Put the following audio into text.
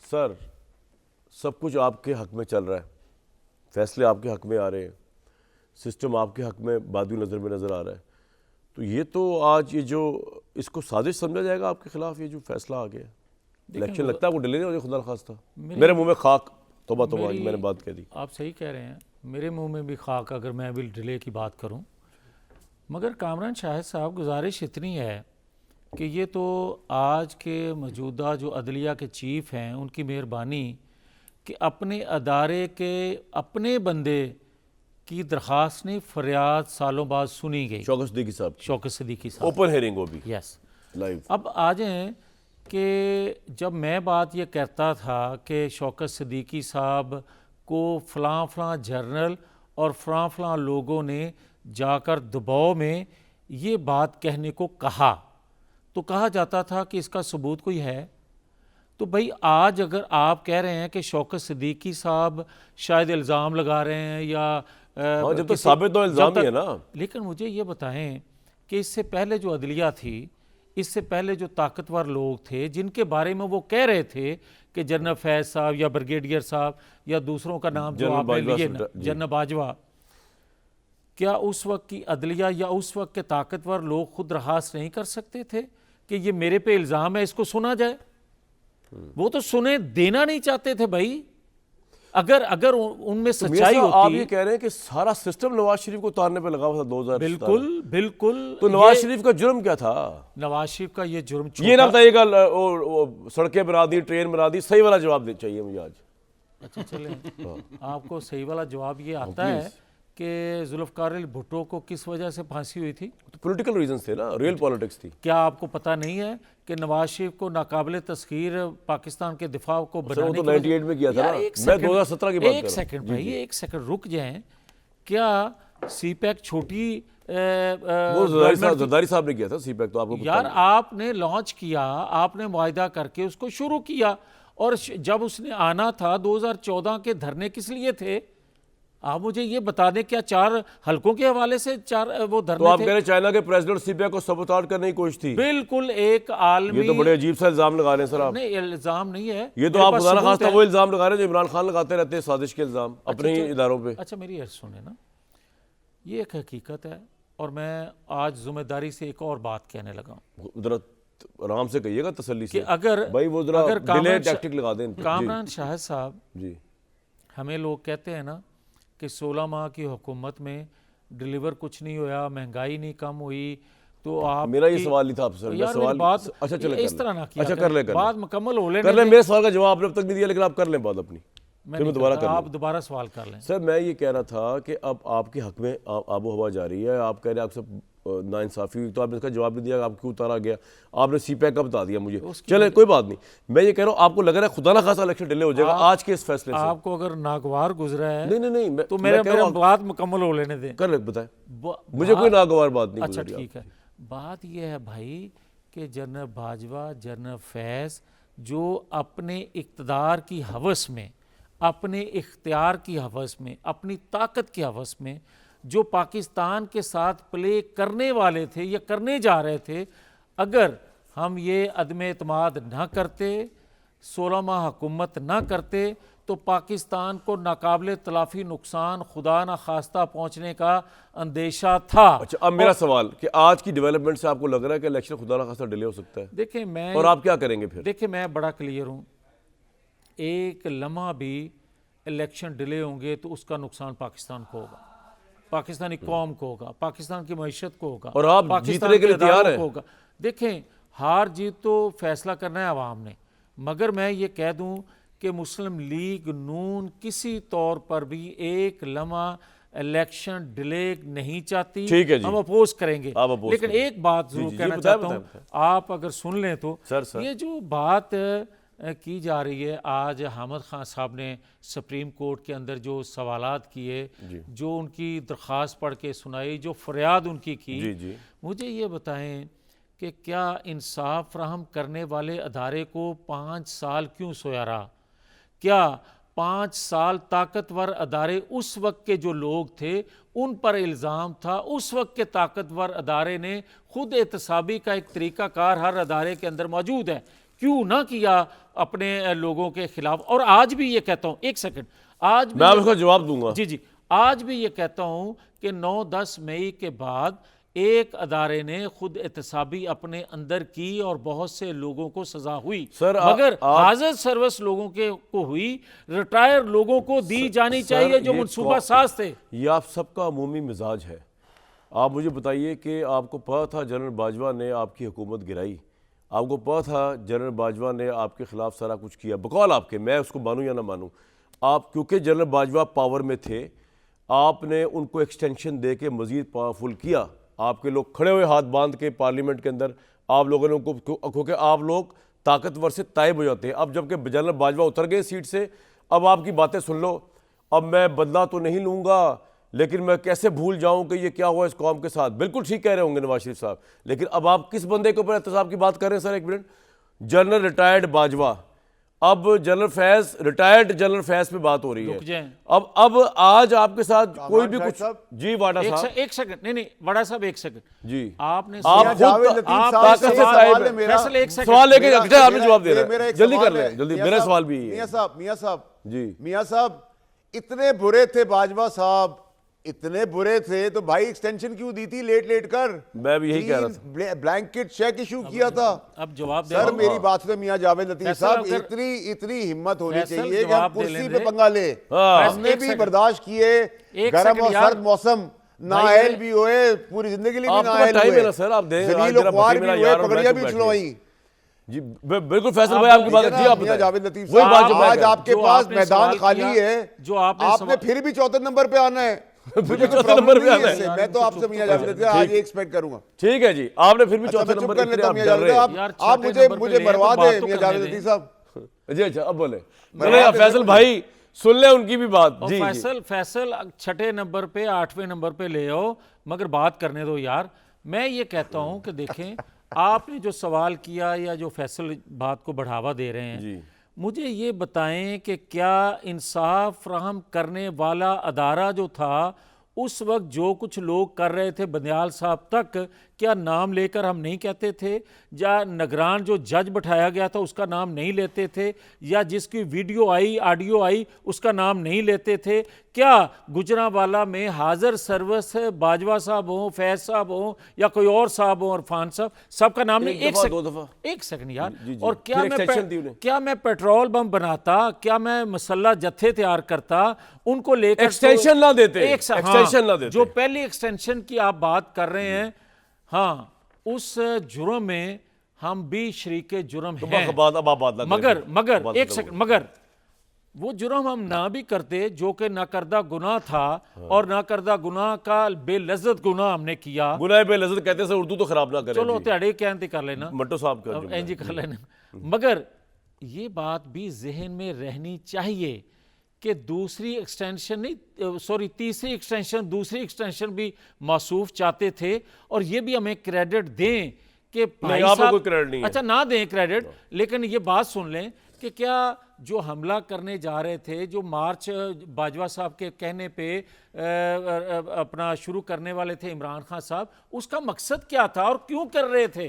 Sir सब कुछ आपके हक में चल रहा है, फैसले आपके हक में आ रहे हैं, सिस्टम आपके हक में बादू नज़र में नज़र आ रहा है, तो ये तो आज ये जो इसको साजिश समझा जाएगा आपके खिलाफ, ये जो फैसला आ गया इलेक्शन लगता है आपको डिले नहीं हो जाए खुदा खास्ता। मेरे मुंह में खाक, तोबा तोबा, मैंने बात कह दी। आप सही कह रहे हैं, मेरे मुंह में भी खाक अगर मैं भी डिले की बात करूं, मगर कामरान शाहिद साहब गुजारिश इतनी है कि ये तो आज के मौजूदा जो अदलिया के चीफ हैं उनकी मेहरबानी कि अपने अदारे के अपने बंदे की दरख्वास्त नहीं, फरियाद सालों बाद सुनी गई। शौकत सिद्दीकी साहब, शौकत सिद्दीकी साहब, ओपन हेयरिंग वो भी, यस लाइव। अब आ जाएं कि जब मैं बात ये कहता था कि शौकत सिद्दीकी साहब को फ़लाँ फ़लाँ जर्नल और फ़लाँ फ़लाँ लोगों ने जाकर दबाव में ये बात कहने को कहा, तो कहा जाता था कि इसका सबूत कोई है। तो भाई आज अगर आप कह रहे हैं कि शौकत सिद्दीकी साहब शायद इल्ज़ाम लगा रहे हैं या जब तक साबित तो इल्ज़ाम ही है ना। लेकिन मुझे ये बताएं कि इससे पहले जो अदलिया थी, इससे पहले जो ताकतवर लोग थे जिनके बारे में वो कह रहे थे कि जनरल फैज़ साहब या ब्रिगेडियर साहब या दूसरों का नाम जो आपने लिए ना, जनरल बाजवा, क्या उस वक्त की अदलिया या उस वक्त के ताकतवर लोग खुद रहास नहीं कर सकते थे कि ये मेरे पे इल्ज़ाम है, इसको सुना जाए? वो तो सुने देना नहीं चाहते थे भाई। अगर उनमें सच्चाई होती। आप ये कह रहे हैं कि सारा सिस्टम नवाज शरीफ को उतारने पे लगा हुआ था 2000। बिल्कुल बिल्कुल। तो नवाज शरीफ का जुर्म क्या था? नवाज शरीफ का ये जुर्म, ये ना बताइएगा सड़कें बना दी, ट्रेन बना दी, सही वाला जवाब चाहिए मुझे आज। अच्छा चले आपको सही वाला जवाब ये आता है कि जुल्फ़िकार अली भुट्टो को किस वजह से फांसी हुई थी? तो पॉलिटिकल रीजंस थे ना, रियल पॉलिटिक्स थी। क्या आपको पता नहीं है कि नवाज शरीफ को नाकाबिले तस्खीर पाकिस्तान के दिफा को बनाने तो 98 में किया था ना, मैं 2017 की बात कर रहा हूं। एक सेकंड भाई, एक सेकंड रुक जाएं। क्या सीपैक छोटी वो जरदारी साहब ने किया था सीपैक, तो आपको यार आपने लॉन्च किया, आपने मुआहिदा करके उसको शुरू किया, और जब उसने आना था 2014 के धरने किस लिए थे? आप मुझे ये बता दें, क्या 4 हलकों के हवाले से 4 वो धरने थे? तो आप कह रहे हैं चाइना के प्रेसिडेंट सीपीआई को सबोटाज करने की कोशिश थी? बिल्कुल एक आलमी। ये तो बड़े अजीब सा इल्जाम लगा रहे हैं सर आप। नहीं इल्जाम नहीं है ये तो आप खुदा ना खास्ता वो इल्जाम लगा रहे हैं जो इमरान खान लगाते रहते हैं, साजिश के इल्जाम अपने ही इदारों पे। अच्छा मेरी अर्ज सुने ना, ये एक हकीकत है, और मैं आज जिम्मेदारी से एक और बात कहने लगा। जरा आराम से कहिएगा, तसल्ली से। अगर भाई वो जरा डिले टैक्टिक लगा दें। कामरान शाहिद साहब जी, हमें लोग कहते हैं ना कि 16 माह की हुकूमत में डिलीवर कुछ नहीं हुआ, महंगाई नहीं कम हुई, तो आप मेरा ये सवाल ही था आपसे। यार सवाल बात अच्छा चले इस तरह ना किया। अच्छा कर ले, बात मुकम्मल हो कर ले। मेरे सवाल का जवाब आपने अब तक नहीं दिया, लेकिन आप कर लें बात अपनी, मैं दोबारा कर, आप दोबारा सवाल कर लें। सर मैं ये कह रहा था कि अब आपके हक में आबो हवा जा रही है, आप कह रहे हैं आपसे नाइंसाफी हुई, तो आपने इसका जवाब नहीं दिया, आप क्यों उतारा गया? आपने सीपैक का बता दिया मुझे, चले कोई बात नहीं। मैं ये कह रहा हूँ, आपको लग रहा है खुदा ना खासा इलेक्शन डिले हो जाएगा आज के इस फैसले से? आपको अगर नागवार गुजरा है नहीं नहीं नहीं, तो मेरे बात मुकम्मल हो लेने दें। कर ले, बताए मुझे कोई नागवार बात नहीं। अच्छा ठीक है, बात यह है भाई कि जनरल बाजवा, जनरल फैज़ जो अपने इक़्तिदार की हवस में, अपने इख्तियार की हवस में, अपनी ताकत की हवस में जो पाकिस्तान के साथ प्ले करने वाले थे या करने जा रहे थे, अगर हम ये अदम एतमाद ना करते, 16 माह हुकूमत ना करते, तो पाकिस्तान को नाकाबिले तलाफी नुकसान खुदा ना खास्ता पहुंचने का अंदेशा था। अच्छा अब मेरा सवाल कि आज की डेवलपमेंट से आपको लग रहा है कि इलेक्शन खुदा ना खास्ता डिले हो सकता है? देखिए मैं, और आप क्या करेंगे फिर? देखिए मैं बड़ा क्लियर हूँ, एक लम्हा भी इलेक्शन डिले होंगे तो उसका नुकसान पाकिस्तान को होगा, पाकिस्तानी कौम को होगा, पाकिस्तान की मईशत को होगा, और आप जीतने के लिए तैयार हैं? देखें हार जीत तो फैसला करना है आवाम ने, मगर मैं ये कह दूं कि मुस्लिम लीग नून किसी तौर पर भी एक लम्हा इलेक्शन डिले नहीं चाहती। ठीक है जी, हम अपोज करेंगे, लेकिन एक बात जरूर कहना चाहता हूँ, आप अगर सुन लें तो सर। ये जो बात की जा रही है, आज हामिद खान साहब ने सुप्रीम कोर्ट के अंदर जो सवालात किए, जो उनकी दरख्वास्त पढ़ के सुनाई, जो फरियाद उनकी की, मुझे ये बताएं कि क्या इंसाफ फराहम करने वाले अदारे को 5 साल क्यों सोया रहा? क्या 5 साल ताकतवर अदारे उस वक्त के जो लोग थे उन पर इल्ज़ाम था, उस वक्त के ताकतवर अदारे ने खुद एहतसाबी का एक तरीक़ाकार हर अदारे के अंदर मौजूद है, क्यों ना किया अपने लोगों के खिलाफ। और आज भी ये कहता हूँ, एक सेकंड, आज भी मैं आपको जवाब दूंगा। जी जी, आज भी ये कहता हूँ कि 9-10 मई के बाद एक अदारे ने खुद एहतसाबी अपने अंदर की और बहुत से लोगों को सजा हुई, सर, मगर हाजिर सर्विस लोगों के को हुई, रिटायर लोगों को दी जानी चाहिए जो मनसूबा साज थे। ये आप सबका अमूमी मिजाज है। आप मुझे बताइए कि आपको पता था जनरल बाजवा ने आपकी हुकूमत गिराई, आपको पता था जनरल बाजवा ने आपके खिलाफ सारा कुछ किया बकौल आपके, मैं उसको मानूं या ना मानूं, आप क्योंकि जनरल बाजवा पावर में थे आपने उनको एक्सटेंशन दे के मज़ीद पावरफुल किया। आपके लोग खड़े हुए हाथ बांध के पार्लियामेंट के अंदर आप लोगों ने उनको, क्योंकि आप लोग ताकतवर से तायब हो जाते हैं। अब जबकि जनरल बाजवा उतर गए सीट से, अब आपकी बातें सुन लो। अब मैं बदला तो नहीं लूँगा, लेकिन मैं कैसे भूल जाऊं कि ये क्या हुआ इस कौम के साथ। बिल्कुल ठीक कह रहे होंगे नवाज शरीफ साहब, लेकिन अब आप किस बंदे के ऊपर एहतसाब की बात कर रहे हैं सर? एक मिनट, जनरल रिटायर्ड बाजवा, अब general Faiz, retired general Faiz पे बात हो रही है। अब आज आपके साथ कोई भी कुछ, जी वाडा साहब एक सेकंड, नहीं वाडा साहब एक सेकंड जी, आपने आप सवाल लेके आपने जवाब दे रहे हैं, जल्दी कर लें, जल्दी। मेरा सवाल भी है मियां साहब जी, मियां साहब इतने बुरे थे बाजवा साहब, इतने बुरे थे तो भाई एक्सटेंशन क्यों दी थी लेट लेट कर? मैं भी यही कह रहा था। ब्लैंकेट चेक इशू किया था। अब जवाब दे सर मेरी बात सुने मियां जावेद लतीफ साहब, इतनी हिम्मत होनी चाहिए कि हम कुर्सी पे पंगा ले। हमने भी बर्दाश्त किए गर्म और सर्द मौसम, नाअहल भी हुए, पूरी जिंदगी लिए नाअहल हुए, सर आप दें, पगड़ियां भी उछलवाई। जी बिल्कुल फैसल भाई आपकी बात है। जी आप जावेद लतीफ साहब, आज आपके पास मैदान खाली है, जो आपने फिर भी चौथे नंबर पे आना है। मुझे चौथे नंबर पे आना है। मैं तो आपसे मियां जावेद लतीफ आज ये एक्सपेक्ट करूंगा। ठीक है जी, आपने फिर भी चौथे नंबर कर लेता मियां जावेद, आप मुझे मरवा दे मियां जावेद लतीफ साहब। जी अच्छा, अब बोले फैसल भाई, सुन ले उनकी भी बात। जी फैसल छठे नंबर पे 8वें नंबर पे ले आओ, मगर बात करने दो यार। मैं ये कहता हूं कि देखें, आपने जो सवाल किया या जो फैसल बात को बढ़ावा दे रहे हैं जी, मुझे ये बताएं कि क्या इंसाफ फ्राहम करने वाला अदारा जो था उस वक्त जो कुछ लोग कर रहे थे बंदियाल साहब तक, क्या नाम लेकर हम नहीं कहते थे? या निगरान जो जज बैठाया गया था उसका नाम नहीं लेते थे? या जिसकी वीडियो आई, ऑडियो आई, उसका नाम नहीं लेते थे? क्या गुजरांवाला में हाजिर सर्विस बाजवा साहब हों, फैज साहब हों या कोई और साहब हों, इरफान साहब, सबका नाम नहीं? एक सेकंड यार। और क्या मैं पेट्रोल बम बनाता, क्या मैं मसल्ला जत्थे तैयार करता, उनको लेकर एक्सटेंशन ना देते, एक्सटेंशन ना देते। जो पहली एक्सटेंशन की आप बात कर रहे हैं, हाँ, उस जुर्म में हम भी शरीके जुर्म हैं। मगर एक सेकंड, मगर वो जुर्म हम ना भी करते जो कि नाकर्दा गुनाह था, और नाकर्दा गुनाह का बेलज्जत गुनाह हमने किया। गुनाह बेलज्जत कहते हैं, उर्दू तो खराब ना करें। चलो त्याड़े कहते कर लेना, मट्टो साहब कर लेना। मगर ये बात भी जहन में रहनी चाहिए कि दूसरी एक्सटेंशन नहीं, सॉरी तीसरी एक्सटेंशन, दूसरी एक्सटेंशन भी मासूफ चाहते थे। और ये भी हमें क्रेडिट दें कि भाई साहब, अच्छा ना दें क्रेडिट, लेकिन ये बात सुन लें कि क्या जो हमला करने जा रहे थे, जो मार्च बाजवा साहब के कहने पे अपना शुरू करने वाले थे इमरान खान साहब, उसका मकसद क्या था और क्यों कर रहे थे?